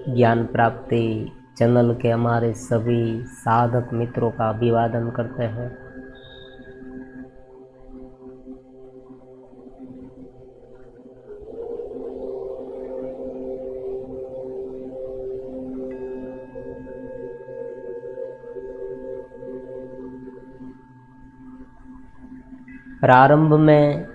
ज्ञान प्राप्ति चैनल के हमारे सभी साधक मित्रों का अभिवादन करते हैं। प्रारंभ में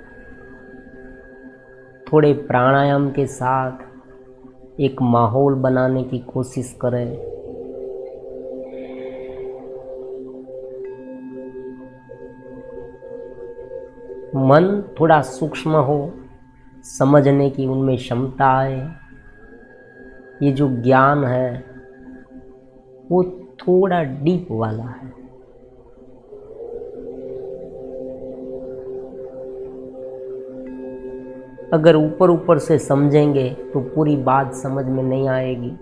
थोड़े प्राणायाम के साथ एक माहौल बनाने की कोशिश करें। मन थोड़ा सूक्ष्म हो, समझने की उनमें क्षमता आए। ये जो ज्ञान है वो थोड़ा डीप वाला है। अगर ऊपर ऊपर से समझेंगे तो पूरी बात समझ में नहीं आएगी,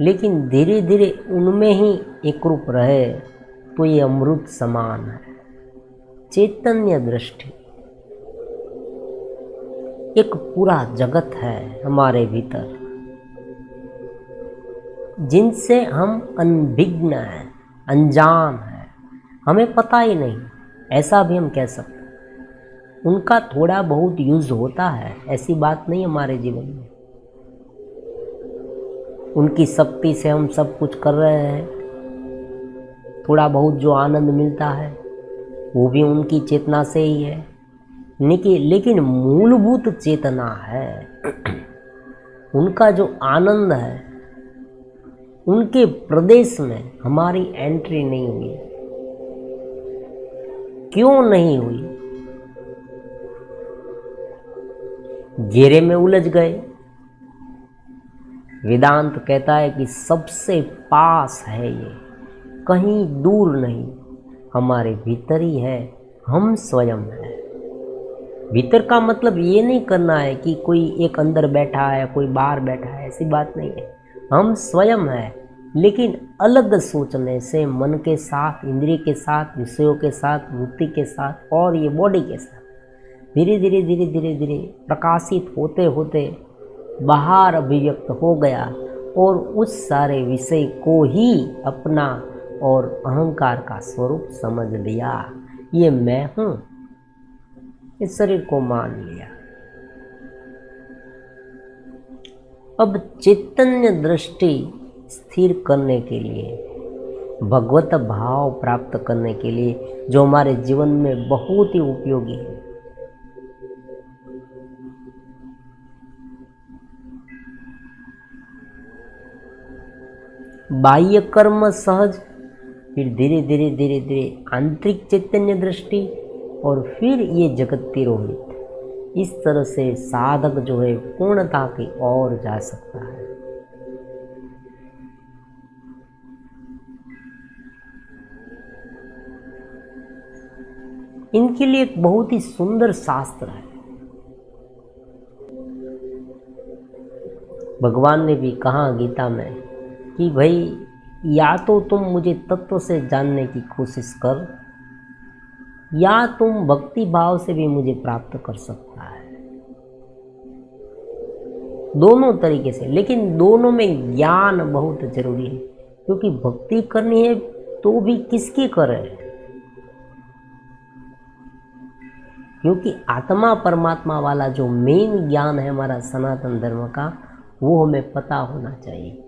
लेकिन धीरे धीरे उनमें ही एकरूप रहे तो ये अमृत समान है। चैतन्य दृष्टि एक पूरा जगत है हमारे भीतर, जिनसे हम अनभिज्ञ हैं, अनजान हैं, हमें पता ही नहीं, ऐसा भी हम कह सकते हैं। उनका थोड़ा बहुत यूज होता है, ऐसी बात नहीं हमारे जीवन में। उनकी शक्ति से हम सब कुछ कर रहे हैं। थोड़ा बहुत जो आनंद मिलता है वो भी उनकी चेतना से ही है, लेकिन मूलभूत चेतना है। उनका जो आनंद है, उनके प्रदेश में हमारी एंट्री नहीं हुई। क्यों नहीं हुई? घेरे में उलझ गए। वेदांत कहता है कि सबसे पास है ये, कहीं दूर नहीं, हमारे भीतर ही है, हम स्वयं है। भीतर का मतलब ये नहीं करना है कि कोई एक अंदर बैठा है, कोई बाहर बैठा है, ऐसी बात नहीं है। हम स्वयं है, लेकिन अलग सोचने से, मन के साथ, इंद्रिय के साथ, विषयों के साथ, वृत्ति के साथ और ये बॉडी के साथ धीरे धीरे धीरे धीरे धीरे प्रकाशित होते होते बाहर अभिव्यक्त हो गया और उस सारे विषय को ही अपना और अहंकार का स्वरूप समझ लिया। ये मैं हूँ, इस शरीर को मान लिया। अब चैतन्य दृष्टि स्थिर करने के लिए, भगवत भाव प्राप्त करने के लिए, जो हमारे जीवन में बहुत ही उपयोगी है, बाह्य कर्म सहज, फिर धीरे धीरे धीरे धीरे आंतरिक चैतन्य दृष्टि और फिर ये जगत तिरोहित। इस तरह से साधक जो है पूर्णता की ओर जा सकता है। इनके लिए एक बहुत ही सुंदर शास्त्र है। भगवान ने भी कहा गीता में कि भाई या तो तुम मुझे तत्व से जानने की कोशिश कर, या तुम भक्ति भाव से भी मुझे प्राप्त कर सकता है। दोनों तरीके से, लेकिन दोनों में ज्ञान बहुत जरूरी है, क्योंकि भक्ति करनी है तो भी किसकी करे? क्योंकि आत्मा परमात्मा वाला जो मेन ज्ञान है हमारा सनातन धर्म का, वो हमें पता होना चाहिए।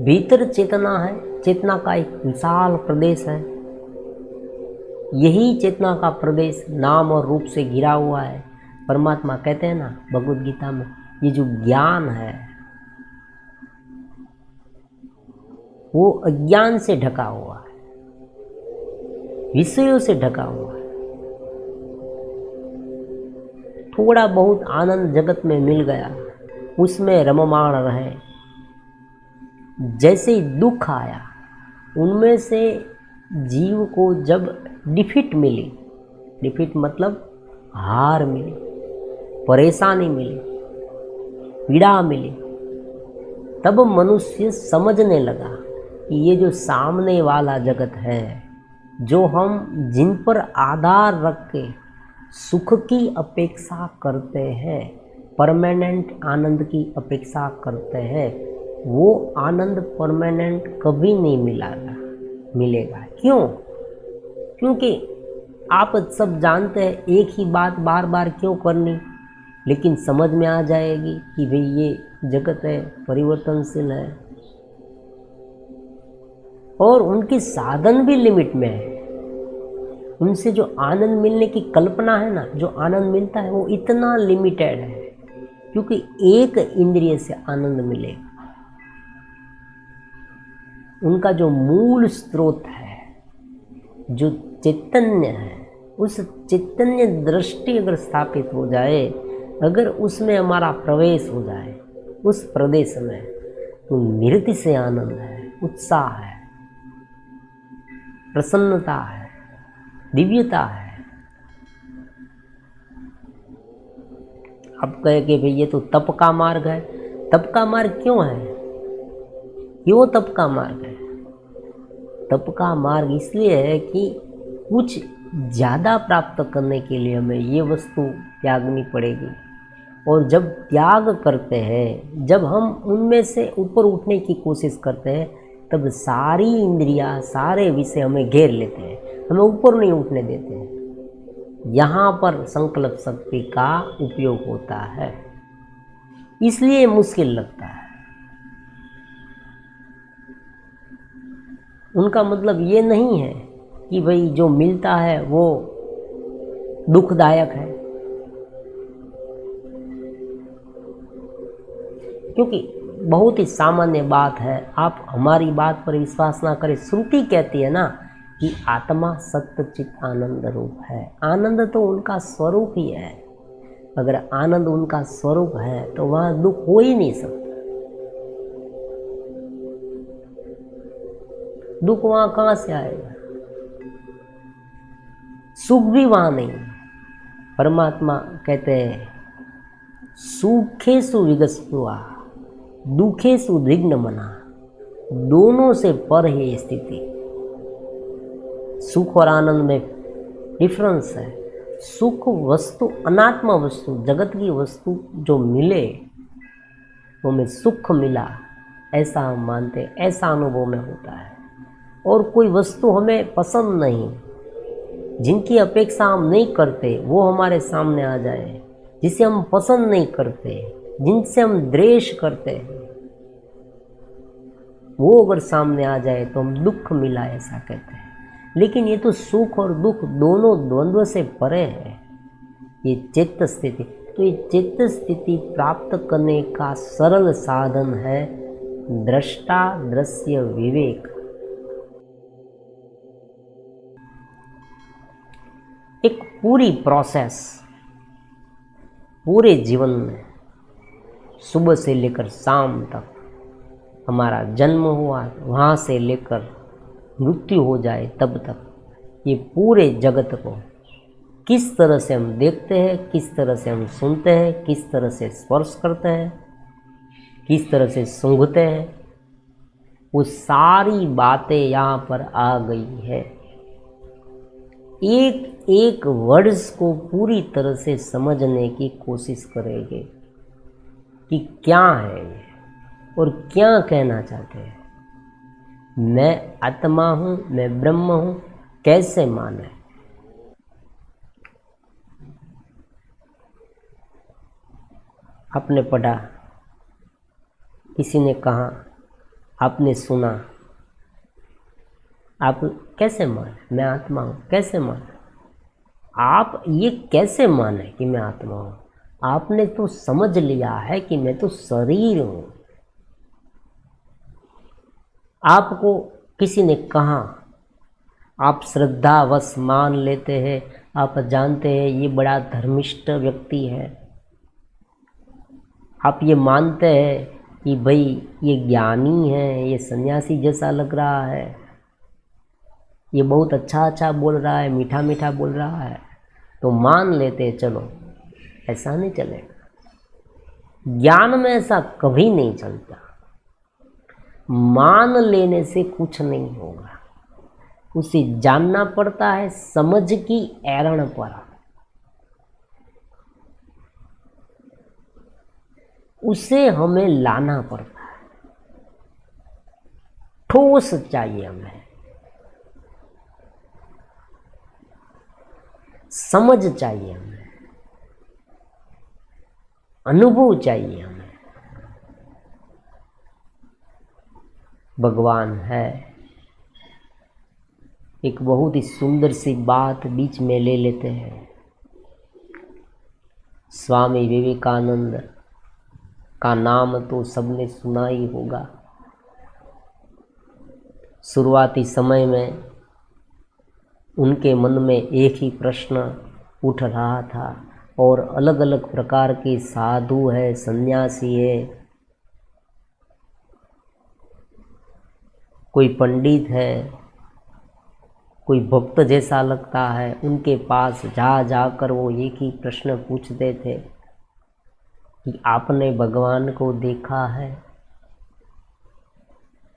भीतर चेतना है, चेतना का एक विशाल प्रदेश है। यही चेतना का प्रदेश नाम और रूप से घिरा हुआ है। परमात्मा कहते हैं ना भगवद गीता में, ये जो ज्ञान है वो अज्ञान से ढका हुआ है, विषयों से ढका हुआ है। थोड़ा बहुत आनंद जगत में मिल गया, उसमें रममाण रहे। जैसे ही दुख आया, उनमें से जीव को जब डिफीट मिली, डिफीट मतलब हार मिली, परेशानी मिली, पीड़ा मिली, तब मनुष्य समझने लगा कि ये जो सामने वाला जगत है, जो हम जिन पर आधार रख के सुख की अपेक्षा करते हैं, परमानेंट आनंद की अपेक्षा करते हैं, वो आनंद परमानेंट कभी नहीं मिलेगा। क्यों? क्योंकि आप सब जानते हैं एक ही बात बार बार क्यों करनी, लेकिन समझ में आ जाएगी कि भाई ये जगत है, परिवर्तनशील है, और उनकी साधन भी लिमिट में है। उनसे जो आनंद मिलने की कल्पना है ना, जो आनंद मिलता है वो इतना लिमिटेड है, क्योंकि एक इंद्रिय से आनंद मिलेगा। उनका जो मूल स्रोत है, जो चैतन्य है, उस चैतन्य दृष्टि अगर स्थापित हो जाए, अगर उसमें हमारा प्रवेश हो जाए उस प्रदेश में, तो नृत्य से आनंद है, उत्साह है, प्रसन्नता है, दिव्यता है। अब कहे कि भाई ये तो तप का मार्ग है। तप का मार्ग क्यों है? क्यों तप का मार्ग है? तप का मार्ग इसलिए है कि कुछ ज़्यादा प्राप्त करने के लिए हमें ये वस्तु त्यागनी पड़ेगी, और जब त्याग करते हैं, जब हम उनमें से ऊपर उठने की कोशिश करते हैं, तब सारी इंद्रियां, सारे विषय हमें घेर लेते हैं, हमें ऊपर नहीं उठने देते हैं। यहाँ पर संकल्प शक्ति का उपयोग होता है, इसलिए मुश्किल लगता है। उनका मतलब ये नहीं है कि भाई जो मिलता है वो दुखदायक है, क्योंकि बहुत ही सामान्य बात है। आप हमारी बात पर विश्वास ना करें, श्रुति कहती है ना कि आत्मा सत्चित आनंद रूप है। आनंद तो उनका स्वरूप ही है। अगर आनंद उनका स्वरूप है तो वहाँ दुख हो ही नहीं सकता। दुख वहाँ कहाँ से आएगा? सुख भी वहाँ नहीं। परमात्मा कहते हैं सुखेषु विगतस्पृहा दुखेषु उद्विग्न मना, दोनों से पर है ये स्थिति। सुख और आनंद में डिफरेंस है। सुख वस्तु, अनात्मा वस्तु, जगत की वस्तु जो मिले तो हमें सुख मिला ऐसा हम मानते, ऐसा अनुभव में होता है। और कोई वस्तु हमें पसंद नहीं, जिनकी अपेक्षा हम नहीं करते, वो हमारे सामने आ जाए, जिसे हम पसंद नहीं करते, जिनसे हम द्वेष करते हैं, वो अगर सामने आ जाए तो हम दुख मिला ऐसा कहते हैं। लेकिन ये तो सुख और दुख दोनों द्वंद्व से परे है, ये चित्त स्थिति। तो ये चित्त स्थिति प्राप्त करने का सरल साधन है दृष्टा दृश्य विवेक। एक पूरी प्रोसेस पूरे जीवन में, सुबह से लेकर शाम तक, हमारा जन्म हुआ वहाँ से लेकर मृत्यु हो जाए तब तक, ये पूरे जगत को किस तरह से हम देखते हैं, किस तरह से हम सुनते हैं, किस तरह से स्पर्श करते हैं, किस तरह से सूंघते हैं, वो सारी बातें यहाँ पर आ गई है। एक एक वर्ड्स को पूरी तरह से समझने की कोशिश करेंगे कि क्या है ये और क्या कहना चाहते हैं। मैं आत्मा हूँ, मैं ब्रह्म हूँ, कैसे माने? आपने पढ़ा, किसी ने कहा, आपने सुना, आप कैसे माने मैं आत्मा हूँ? कैसे माने? आप ये कैसे माने कि मैं आत्मा हूँ? आपने तो समझ लिया है कि मैं तो शरीर हूँ। आपको किसी ने कहा, आप श्रद्धावश मान लेते हैं, आप जानते हैं ये बड़ा धर्मिष्ठ व्यक्ति है, आप ये मानते हैं कि भाई ये ज्ञानी है, ये सन्यासी जैसा लग रहा है, ये बहुत अच्छा अच्छा बोल रहा है, मीठा मीठा बोल रहा है, तो मान लेते। चलो, ऐसा नहीं चलेगा। ज्ञान में ऐसा कभी नहीं चलता। मान लेने से कुछ नहीं होगा, उसे जानना पड़ता है समझ की एरण पर। उसे हमें लाना पड़ता है। ठोस चाहिए हमें, समझ चाहिए हमें, अनुभव चाहिए हमें। भगवान है। एक बहुत ही सुंदर सी बात बीच में ले लेते हैं। स्वामी विवेकानंद का नाम तो सबने सुना ही होगा। शुरुआती समय में उनके मन में एक ही प्रश्न उठ रहा था और अलग अलग प्रकार के साधु है, सन्यासी है, कोई पंडित है, कोई भक्त जैसा लगता है, उनके पास जा जाकर वो एक ही प्रश्न पूछते थे कि आपने भगवान को देखा है?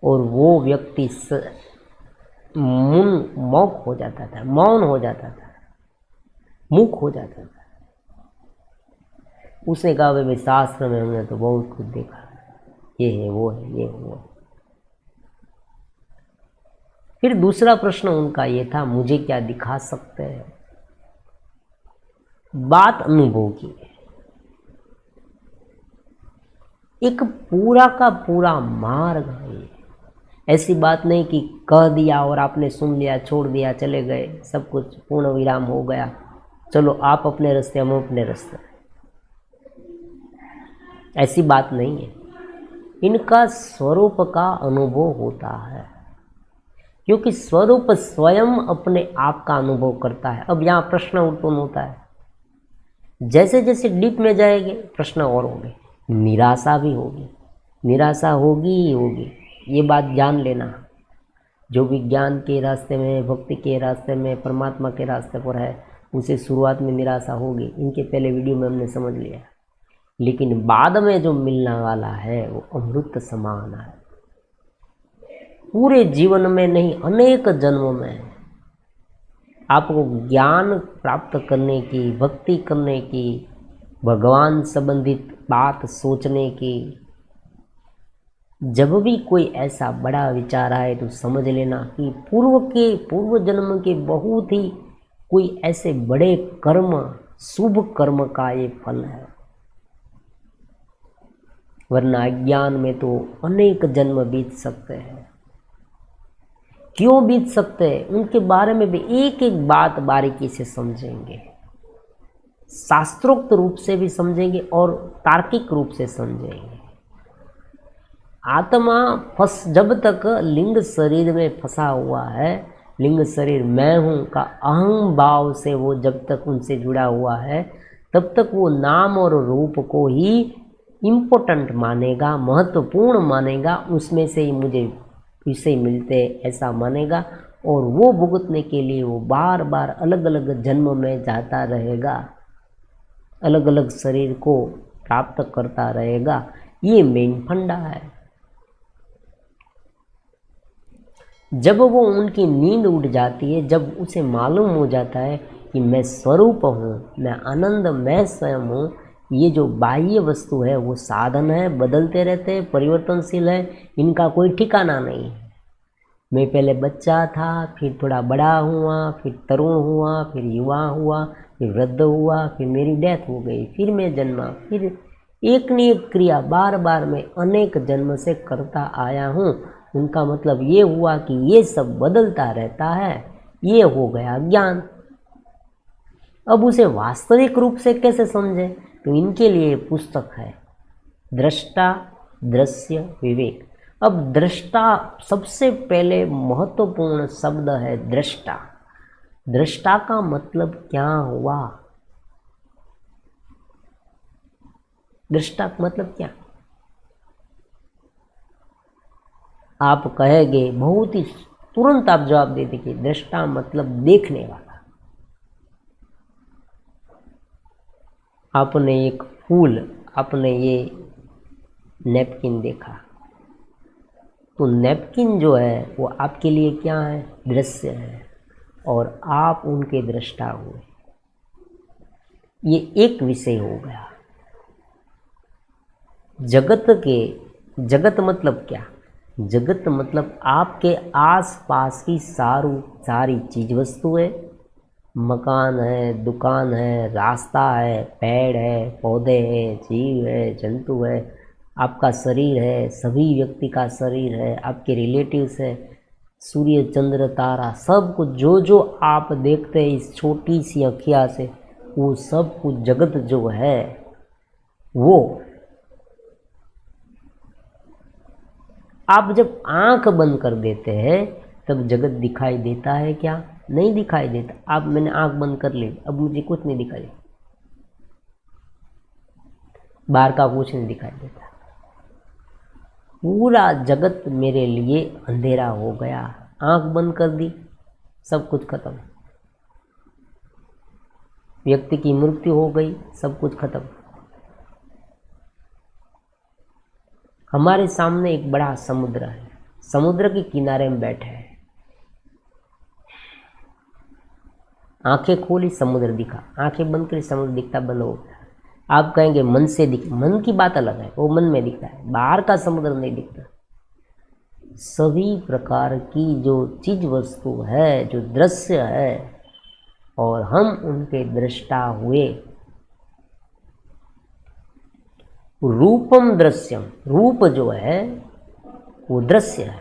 और वो व्यक्ति मौन हो जाता था, मौन हो जाता था, मूक हो जाता था। उसने कहा भाई शास्त्र में हमने तो बहुत कुछ देखा, ये है वो है, ये है वो है। फिर दूसरा प्रश्न उनका ये था, मुझे क्या दिखा सकते हैं? बात अनुभव की है। एक पूरा का पूरा मार्ग है। ऐसी बात नहीं कि कह दिया और आपने सुन लिया, छोड़ दिया, चले गए, सब कुछ पूर्ण विराम हो गया, चलो आप अपने रास्ते, हम अपने रास्ते। ऐसी बात नहीं है। इनका स्वरूप का अनुभव होता है, क्योंकि स्वरूप स्वयं अपने आप का अनुभव करता है। अब यहाँ प्रश्न उत्पन्न होता है, जैसे जैसे डीप में जाएंगे प्रश्न और होंगे, निराशा भी होगी, निराशा होगी ही होगी, ये बात जान लेना। जो भी ज्ञान के रास्ते में, भक्ति के रास्ते में, परमात्मा के रास्ते पर है, उसे शुरुआत में निराशा होगी। इनके पहले वीडियो में हमने समझ लिया। लेकिन बाद में जो मिलने वाला है वो अमृत समान है। पूरे जीवन में नहीं, अनेक जन्मों में आपको ज्ञान प्राप्त करने की, भक्ति करने की, भगवान संबंधित बात सोचने की, जब भी कोई ऐसा बड़ा विचार आए तो समझ लेना कि पूर्व जन्म के बहुत ही कोई ऐसे बड़े कर्म, शुभ कर्म का ये फल है। वरना अज्ञान में तो अनेक जन्म बीत सकते हैं। क्यों बीत सकते हैं, उनके बारे में भी एक एक बात बारीकी से समझेंगे, शास्त्रोक्त रूप से भी समझेंगे और तार्किक रूप से समझेंगे। आत्मा जब तक लिंग शरीर में फंसा हुआ है, लिंग शरीर मैं हूँ का अहं भाव से वो जब तक उनसे जुड़ा हुआ है, तब तक वो नाम और रूप को ही इम्पोर्टेंट मानेगा, महत्वपूर्ण मानेगा, उसमें से ही मुझे विषय मिलते ऐसा मानेगा। और वो भुगतने के लिए वो बार बार अलग अलग जन्म में जाता रहेगा, अलग अलग शरीर को प्राप्त करता रहेगा। ये मेन फंडा है। जब वो उनकी नींद उड़ जाती है, जब उसे मालूम हो जाता है कि मैं स्वरूप हूँ, मैं आनंद, मैं स्वयं हूँ, ये जो बाह्य वस्तु है वो साधन है, बदलते रहते हैं, परिवर्तनशील है, इनका कोई ठिकाना नहीं है। मैं पहले बच्चा था, फिर थोड़ा बड़ा हुआ, फिर तरुण हुआ, फिर युवा हुआ, फिर वृद्ध हुआ, फिर मेरी डेथ हो गई, फिर मैं जन्मा, फिर एक न एक क्रिया बार बार मैं अनेक जन्म से करता आया हूँ। उनका मतलब ये हुआ कि ये सब बदलता रहता है, ये हो गया ज्ञान। अब उसे वास्तविक रूप से कैसे समझे, तो इनके लिए पुस्तक है दृष्टा दृश्य विवेक। अब दृष्टा, सबसे पहले महत्वपूर्ण शब्द है दृष्टा। दृष्टा का मतलब क्या हुआ? दृष्टा का मतलब क्या? आप कहेंगे, बहुत ही तुरंत आप जवाब दे देंगे, दृष्टा मतलब देखने वाला। आपने एक फूल, आपने ये नैपकिन देखा, तो नैपकिन जो है वो आपके लिए क्या है? दृश्य है, और आप उनके दृष्टा हुए। ये एक विषय हो गया। जगत मतलब क्या? जगत मतलब आपके आसपास की सारी चीज वस्तुएं, मकान है, दुकान है, रास्ता है, पेड़ है, पौधे हैं, जीव है, जंतु है, आपका शरीर है, सभी व्यक्ति का शरीर है, आपके रिलेटिव्स है, सूर्य चंद्र तारा, सब कुछ जो जो आप देखते हैं इस छोटी सी अखिया से, वो सब कुछ जगत जो है वो आप जब आंख बंद कर देते हैं तब जगत दिखाई देता है क्या? नहीं दिखाई देता। आप मैंने आंख बंद कर ली, अब मुझे कुछ नहीं दिखाई, बाहर का कुछ नहीं दिखाई देता, पूरा जगत मेरे लिए अंधेरा हो गया। आंख बंद कर दी, सब कुछ खत्म। व्यक्ति की मृत्यु हो गई, सब कुछ खत्म। हमारे सामने एक बड़ा समुद्र है, समुद्र के किनारे में बैठे हैं, आंखें खोली समुद्र दिखा, आंखें बंद करी समुद्र दिखता बंद हो गया। आप कहेंगे मन से दिख, मन की बात अलग है, वो मन में दिखता है, बाहर का समुद्र नहीं दिखता। सभी प्रकार की जो चीज वस्तु है, जो दृश्य है, और हम उनके दृष्टा हुए। रूपम दृश्यम, रूप जो है वो दृश्य है।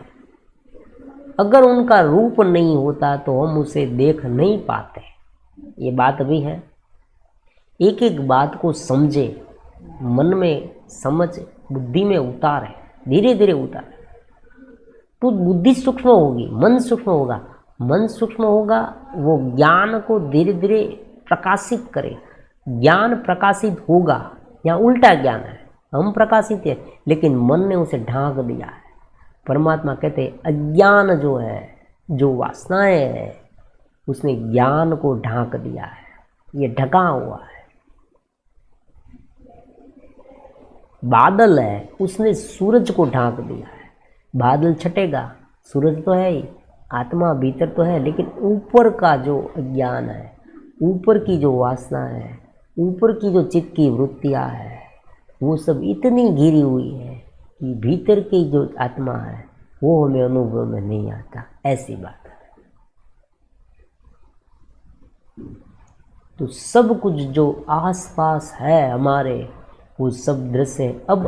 अगर उनका रूप नहीं होता तो हम उसे देख नहीं पाते, ये बात भी है। एक एक बात को समझे, मन में समझ, बुद्धि में उतारे, धीरे धीरे उतारे, तो बुद्धि सूक्ष्म होगी, मन सूक्ष्म होगा। मन सूक्ष्म होगा, वो ज्ञान को धीरे धीरे प्रकाशित करे। ज्ञान प्रकाशित होगा, या उल्टा ज्ञान है, हम प्रकाशित है लेकिन मन ने उसे ढांक दिया है। परमात्मा कहते हैं अज्ञान जो है, जो वासनाएं है, उसने ज्ञान को ढांक दिया है, ये ढका हुआ है। बादल है, उसने सूरज को ढांक दिया है। बादल छटेगा, सूरज तो है ही, आत्मा भीतर तो है, लेकिन ऊपर का जो अज्ञान है, ऊपर की जो वासना है, ऊपर की जो चित्त की वृत्तियाँ है, वो सब इतनी घिरी हुई है कि भीतर की जो आत्मा है वो हमें अनुभव में नहीं आता। ऐसी बात है। तो सब कुछ जो आसपास है हमारे, वो सब दृश्य अब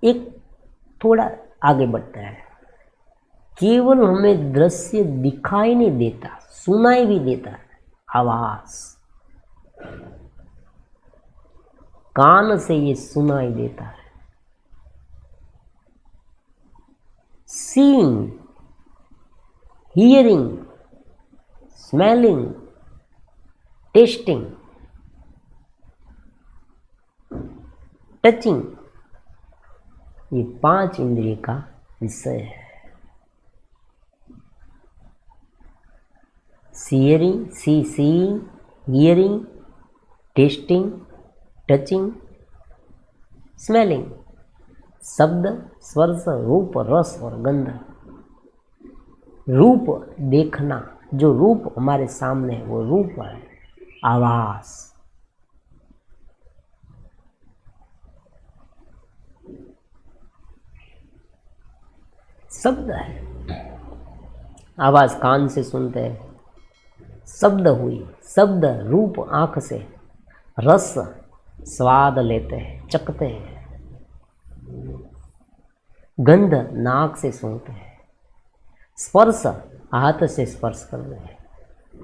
एक थोड़ा आगे बढ़ता है। केवल हमें दृश्य दिखाई नहीं देता, सुनाई भी देता है। आवाज कान से ये सुनाई देता है। Seeing, hearing, smelling, testing, touching, ये 5 इंद्रिय का विषय है। Seeing, hearing, testing, touching, smelling, शब्द, स्पर्श, रूप, रस और गंध। रूप देखना, जो रूप हमारे सामने है वो रूप है। आवाज, शब्द है, आवाज कान से सुनते हैं, शब्द हुई, शब्द रूप आंख से, रस स्वाद लेते हैं, चखते हैं, गंध नाक से सूंघते हैं, स्पर्श हाथ से स्पर्श कर रहे हैं।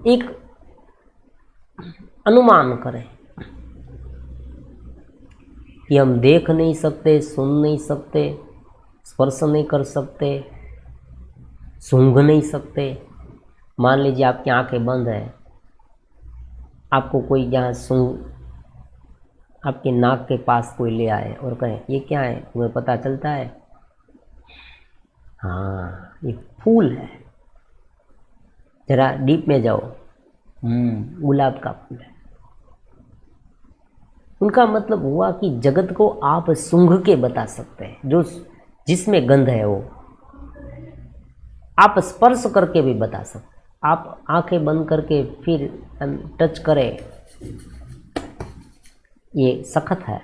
एक अनुमान करें कि हम देख नहीं सकते, सुन नहीं सकते, स्पर्श नहीं कर सकते, सूंघ नहीं सकते। मान लीजिए आपकी आंखें बंद है, आपको कोई जहाँ सूंघ, आपके नाक के पास कोई ले आए और कहे ये क्या है, तुम्हें पता चलता है? हाँ, ये फूल है, जरा डीप में जाओ, गुलाब का फूल है। उनका मतलब हुआ कि जगत को आप सूंघ के बता सकते हैं, जो जिसमें गंध है वो आप स्पर्श करके भी बता सकते। आप आंखें बंद करके फिर टच करें, ये सख्त है,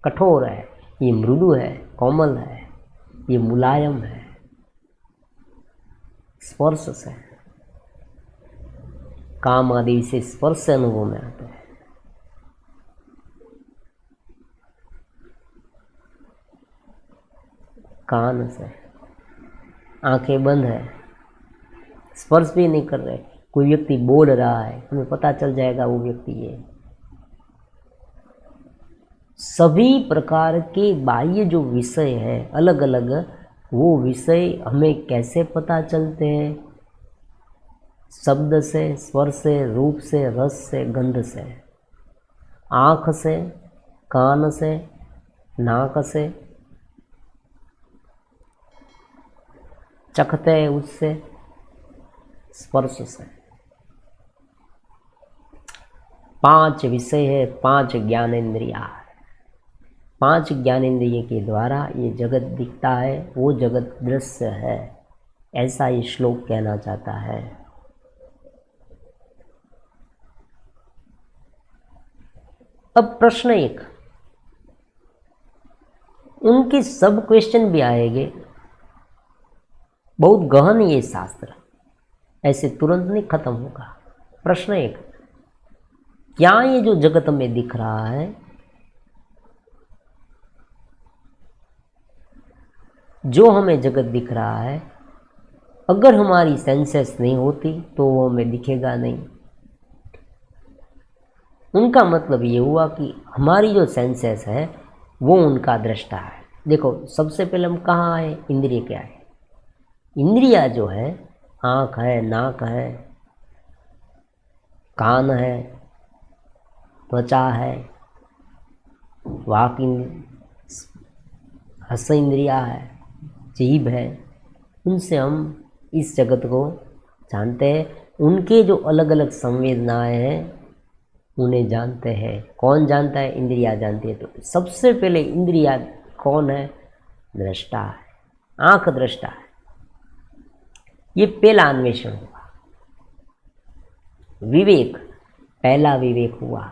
कठोर है, ये मृदु है, कोमल है, ये मुलायम है, स्पर्श से, काम आदि से स्पर्श से अनुभव में आते हैं। कान से, आंखें बंद है, स्पर्श भी नहीं कर रहे, कोई व्यक्ति बोल रहा है, हमें पता चल जाएगा वो व्यक्ति ये। सभी प्रकार के बाह्य जो विषय हैं अलग अलग, वो विषय हमें कैसे पता चलते हैं? शब्द से, स्वर से, रूप से, रस से, गंध से, आँख से, कान से, नाक से, चखते हैं उससे, स्पर्श से। 5 विषय है, 5 ज्ञानेंद्रिया है। 5 ज्ञानेंद्रिय के द्वारा ये जगत दिखता है, वो जगत दृश्य है, ऐसा ये श्लोक कहना चाहता है। अब प्रश्न 1, उनके सब क्वेश्चन भी आएंगे, बहुत गहन ये शास्त्र, ऐसे तुरंत नहीं खत्म होगा। प्रश्न 1, क्या ये जो जगत में दिख रहा है, जो हमें जगत दिख रहा है, अगर हमारी सेंसेस नहीं होती तो वो हमें दिखेगा नहीं। उनका मतलब ये हुआ कि हमारी जो सेंसेस है वो उनका दृष्टा है। देखो, सबसे पहले हम कहाँ आए? इंद्रिय क्या है? इंद्रिया जो है, आँख है, नाक है, कान है, त्वचा है, वाक हस इंद्रिया है, जीभ है, उनसे हम इस जगत को जानते हैं। उनके जो अलग अलग संवेदनाएं हैं उन्हें जानते हैं। कौन जानता है? इंद्रिया जानती है। तो सबसे पहले इंद्रिया कौन है? दृष्टा है, आँख दृष्टा है। ये पहला अन्वेषण हुआ। विवेक, पहला विवेक हुआ।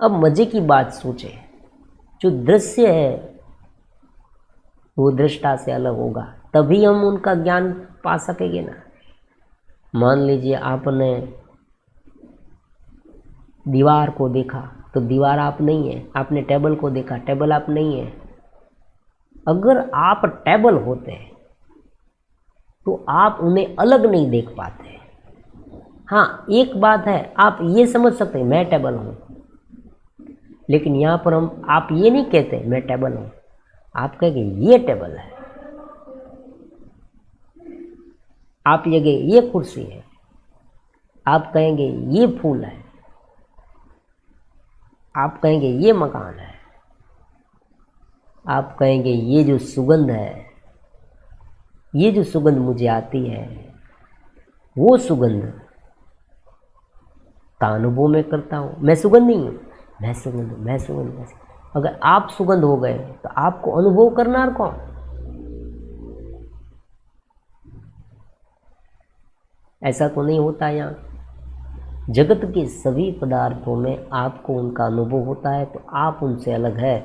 अब मजे की बात सोचे, जो दृश्य है वो दृष्टा से अलग होगा, तभी हम उनका ज्ञान पा सकेंगे ना। मान लीजिए आपने दीवार को देखा तो दीवार आप नहीं है, आपने टेबल को देखा, टेबल आप नहीं है। अगर आप टेबल होते तो आप उन्हें अलग नहीं देख पाते। हाँ, एक बात है, आप ये समझ सकते हैं मैं टेबल हूँ, लेकिन यहाँ पर आप ये नहीं कहते मैं टेबल हूँ, आप कहेंगे ये टेबल है, आप ये कहेंगे ये कुर्सी है, आप कहेंगे ये फूल है, आप कहेंगे ये मकान है, आप कहेंगे ये जो सुगंध है, ये जो सुगंध मुझे आती है, वो सुगंध का अनुभव मैं करता हूँ। मैं सुगंध नहीं हूँ, मैं सुगंध, मैं सुगंध, मैं सुगंध। अगर आप सुगंध हो गए तो आपको अनुभव करना है कौन? ऐसा तो नहीं होता। यहाँ जगत के सभी पदार्थों में आपको उनका अनुभव होता है, तो आप उनसे अलग है,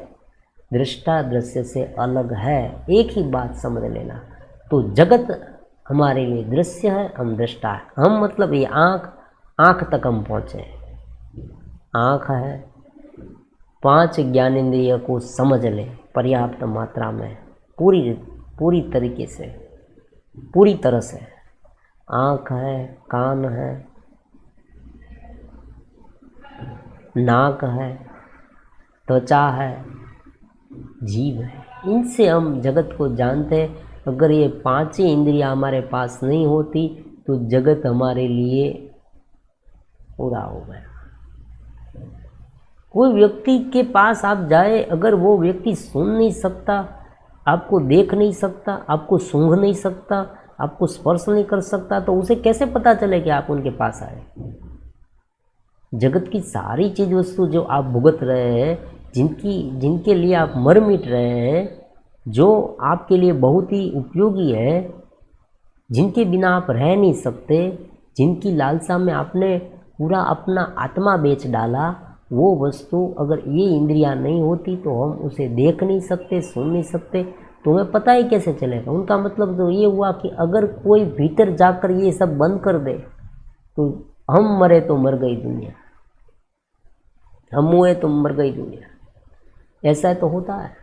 दृष्टा दृश्य से अलग है। एक ही बात समझ लेना। तो जगत हमारे लिए दृश्य है, हम दृष्टा है। हम मतलब ये आँख तक हम पहुँचे। आँख है, 5 ज्ञानेंद्रिय को समझ ले पर्याप्त मात्रा में, पूरी तरीके से, पूरी तरह से। आँख है, कान है, नाक है, त्वचा है, जीभ है, इनसे हम जगत को जानते हैं। अगर ये 5 ही इंद्रियां हमारे पास नहीं होती तो जगत हमारे लिए पूरा हो गया। कोई व्यक्ति के पास आप जाए, अगर वो व्यक्ति सुन नहीं सकता, आपको देख नहीं सकता, आपको सूंघ नहीं सकता, आपको स्पर्श नहीं कर सकता, तो उसे कैसे पता चले कि आप उनके पास आए? जगत की सारी चीज वस्तु जो आप भुगत रहे हैं, जिनके लिए आप मर मिट रहे हैं, जो आपके लिए बहुत ही उपयोगी है, जिनके बिना आप रह नहीं सकते, जिनकी लालसा में आपने पूरा अपना आत्मा बेच डाला, वो वस्तु अगर ये इंद्रियां नहीं होती तो हम उसे देख नहीं सकते, सुन नहीं सकते, तो हमें पता ही कैसे चलेगा। उनका मतलब तो ये हुआ कि अगर कोई भीतर जाकर ये सब बंद कर दे तो हम मरे तो मर गई दुनिया, हम हुए तो मर गई दुनिया। ऐसा तो होता है।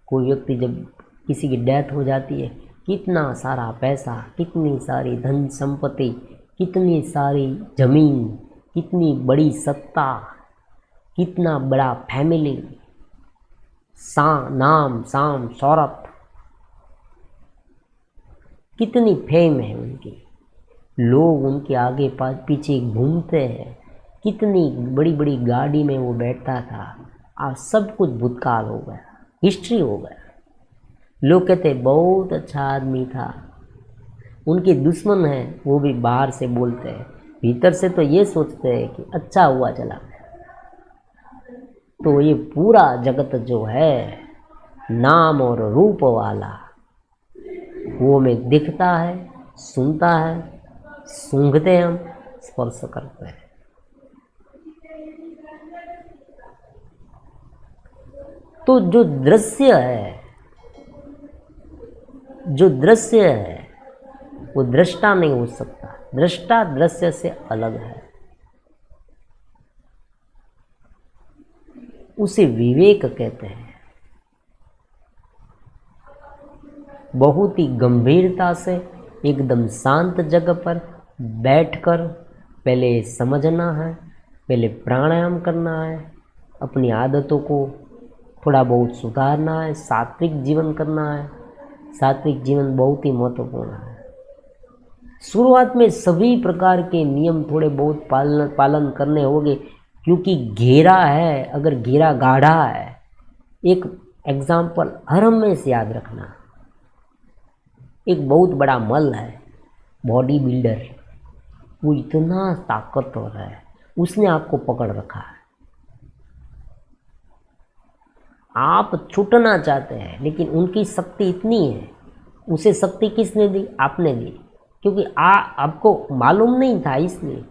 कोई व्यक्ति जब किसी की डेथ हो जाती है, कितना सारा पैसा, कितनी सारी धन संपत्ति, कितनी सारी जमीन, कितनी बड़ी सत्ता, कितना बड़ा फैमिली, नाम शाम शौहरत, कितनी फेम है उनकी, लोग उनके आगे पीछे घूमते हैं, कितनी बड़ी बड़ी गाड़ी में वो बैठता था, आज सब कुछ भूतकाल हो गया, हिस्ट्री हो गया। लोग कहते बहुत अच्छा आदमी था। उनके दुश्मन हैं वो भी बाहर से बोलते हैं, भीतर से तो ये सोचते हैं कि अच्छा हुआ चला गया। तो ये पूरा जगत जो है नाम और रूप वाला, वो हमें दिखता है, सुनता है, सूंघते हम, स्पर्श करते हैं। तो जो दृश्य है, जो दृश्य है वो दृष्टा नहीं हो सकता, दृष्टा दृश्य से अलग है। उसे विवेक कहते हैं। बहुत ही गंभीरता से एकदम शांत जगह पर बैठकर पहले समझना है, पहले प्राणायाम करना है, अपनी आदतों को थोड़ा बहुत सुधारना है, सात्विक जीवन करना है। सात्विक जीवन बहुत ही महत्वपूर्ण है। शुरुआत में सभी प्रकार के नियम थोड़े बहुत पालन करने होंगे, क्योंकि घेरा है, अगर घेरा गाढ़ा है, एक एग्जाम्पल हर हमेशा याद रखना, एक बहुत बड़ा मल है, बॉडी बिल्डर, वो इतना ताकतवर है, उसने आपको पकड़ रखा है। आप छूटना चाहते हैं, लेकिन उनकी शक्ति इतनी है, उसे शक्ति किसने दी? आपने दी, क्योंकि आपको मालूम नहीं था, इसलिए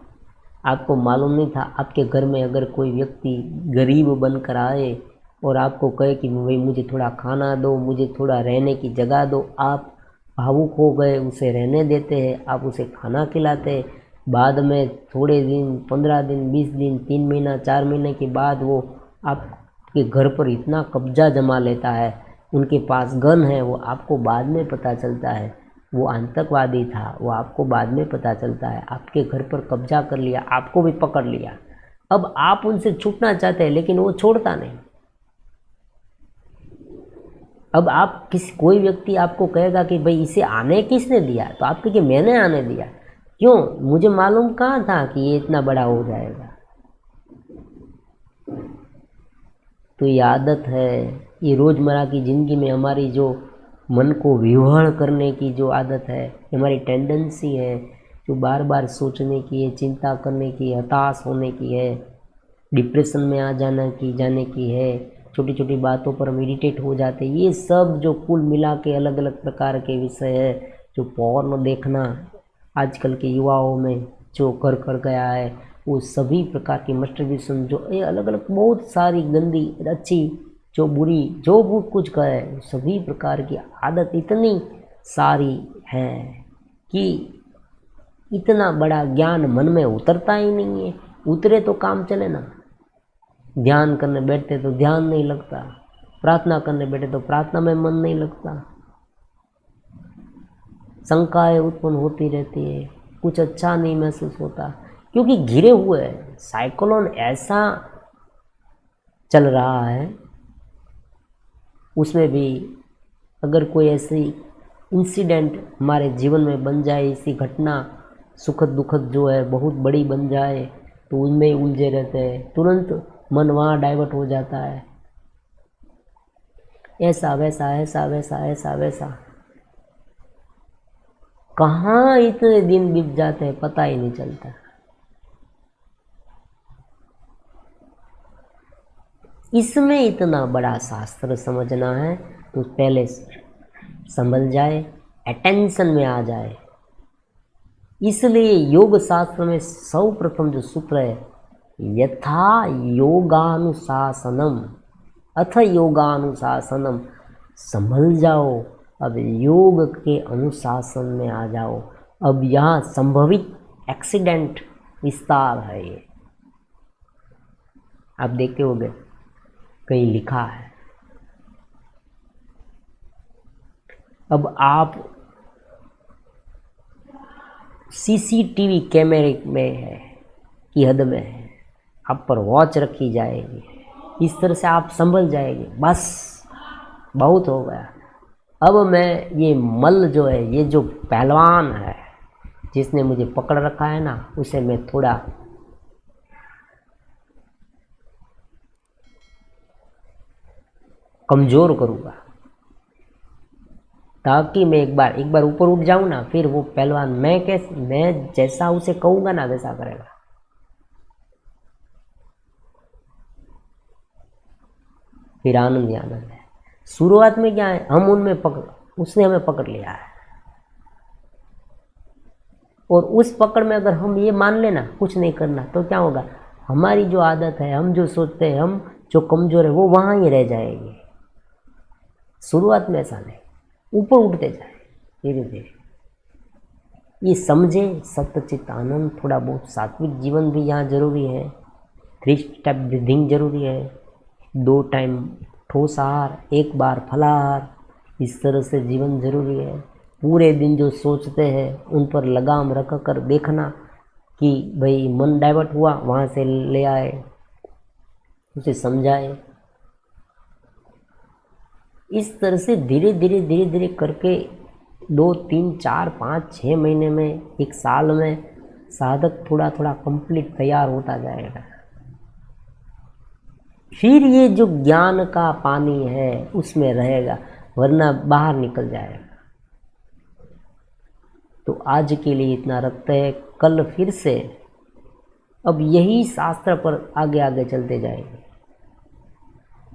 आपको मालूम नहीं था। आपके घर में अगर कोई व्यक्ति गरीब बनकर आए और आपको कहे कि भाई मुझे थोड़ा खाना दो, मुझे थोड़ा रहने की जगह दो, आप भावुक हो गए, उसे रहने देते हैं, आप उसे खाना खिलाते हैं। बाद में थोड़े दिन, 15 दिन, 20 दिन, 3 महीना, 4 महीने के बाद वो आपके घर पर इतना कब्जा जमा लेता है, उनके पास गन है, वो आपको बाद में पता चलता है वो आतंकवादी था, वो आपको बाद में पता चलता है आपके घर पर कब्जा कर लिया, आपको भी पकड़ लिया। अब आप उनसे छूटना चाहते हैं, लेकिन वो छोड़ता नहीं। अब आप कोई व्यक्ति आपको कहेगा कि भाई इसे आने किसने दिया, तो आप कहेंगे मैंने आने दिया। क्यों? मुझे मालूम कहाँ था कि ये इतना बड़ा हो जाएगा। तो ये आदत है, ये रोज़मर्रा की ज़िंदगी में हमारी जो मन को विवहल करने की जो आदत है, हमारी टेंडेंसी है, जो बार बार सोचने की है, चिंता करने की, हताश होने की है, डिप्रेशन में जाने की है, छोटी छोटी बातों पर हम इरिटेट हो जाते हैं। ये सब जो कुल मिला के अलग अलग प्रकार के विषय है, जो पॉर्न देखना आजकल के युवाओं में जो कर गया है, वो सभी प्रकार की मस्टरबेशन, जो ये अलग अलग बहुत सारी गंदी, अच्छी, जो बुरी, जो वो कुछ कहे, सभी प्रकार की आदत इतनी सारी है कि इतना बड़ा ज्ञान मन में उतरता ही नहीं है। उतरे तो काम चले ना। ध्यान करने बैठते तो ध्यान नहीं लगता, प्रार्थना करने बैठे तो प्रार्थना में मन नहीं लगता, शंकाएं उत्पन्न होती रहती है, कुछ अच्छा नहीं महसूस होता, क्योंकि घिरे हुए हैं। साइक्लोन ऐसा चल रहा है, उसमें भी अगर कोई ऐसी इंसिडेंट हमारे जीवन में बन जाए, ऐसी घटना सुखद दुखद जो है बहुत बड़ी बन जाए, तो उनमें ही उलझे रहते हैं, तुरंत मन वहाँ डाइवर्ट हो जाता है। ऐसा वैसा, ऐसा वैसा, ऐसा वैसा, कहाँ इतने दिन बीत जाते हैं पता ही नहीं चलता। इसमें इतना बड़ा शास्त्र समझना है तो पहले संभल जाए, अटेंशन में आ जाए। इसलिए योग शास्त्र में सर्वप्रथम जो सूत्र है यथा योगानुशासनम अथ योगानुशासनम, संभल जाओ, अब योग के अनुशासन में आ जाओ। अब यहाँ संभवित एक्सीडेंट विस्तार है ये, आप देखते होंगे कहीं लिखा है। अब आप सीसीटीवी कैमरे में है की हद में है, आप पर वॉच रखी जाएगी, इस तरह से आप संभल जाएंगे। बस बहुत हो गया, अब मैं ये मल जो है, ये जो पहलवान है जिसने मुझे पकड़ रखा है ना, उसे मैं थोड़ा कमज़ोर करूँगा, ताकि मैं एक बार ऊपर उठ जाऊँ ना, फिर वो पहलवान मैं जैसा उसे कहूँगा ना वैसा करेगा। फिर आनंद ही आनंद है। शुरुआत में क्या है, हम उसने हमें पकड़ लिया है, और उस पकड़ में अगर हम ये मान लेना कुछ नहीं करना, तो क्या होगा, हमारी जो आदत है, हम जो सोचते हैं, हम जो कमज़ोर है, वो वहाँ ही रह जाएगी। शुरुआत में ऐसा नहीं, ऊपर उठते जाए धीरे धीरे। ये समझे सत्यचित आनंद, थोड़ा बहुत सात्विक जीवन भी यहाँ जरूरी है, 3 स्टेप ब्रीदिंग जरूरी है, 2 टाइम ठोस आहार, 1 बार फलाहार, इस तरह से जीवन जरूरी है। पूरे दिन जो सोचते हैं उन पर लगाम रख कर देखना कि भाई मन डाइवर्ट हुआ, वहाँ से ले आए, उसे समझाए। इस तरह से धीरे धीरे करके 2, 3, 4, 5, 6 महीने में, 1 साल में साधक थोड़ा थोड़ा कंप्लीट तैयार होता जाएगा। फिर ये जो ज्ञान का पानी है उसमें रहेगा, वरना बाहर निकल जाएगा। तो आज के लिए इतना रखते हैं, कल फिर से अब यही शास्त्र पर आगे आगे चलते जाएंगे।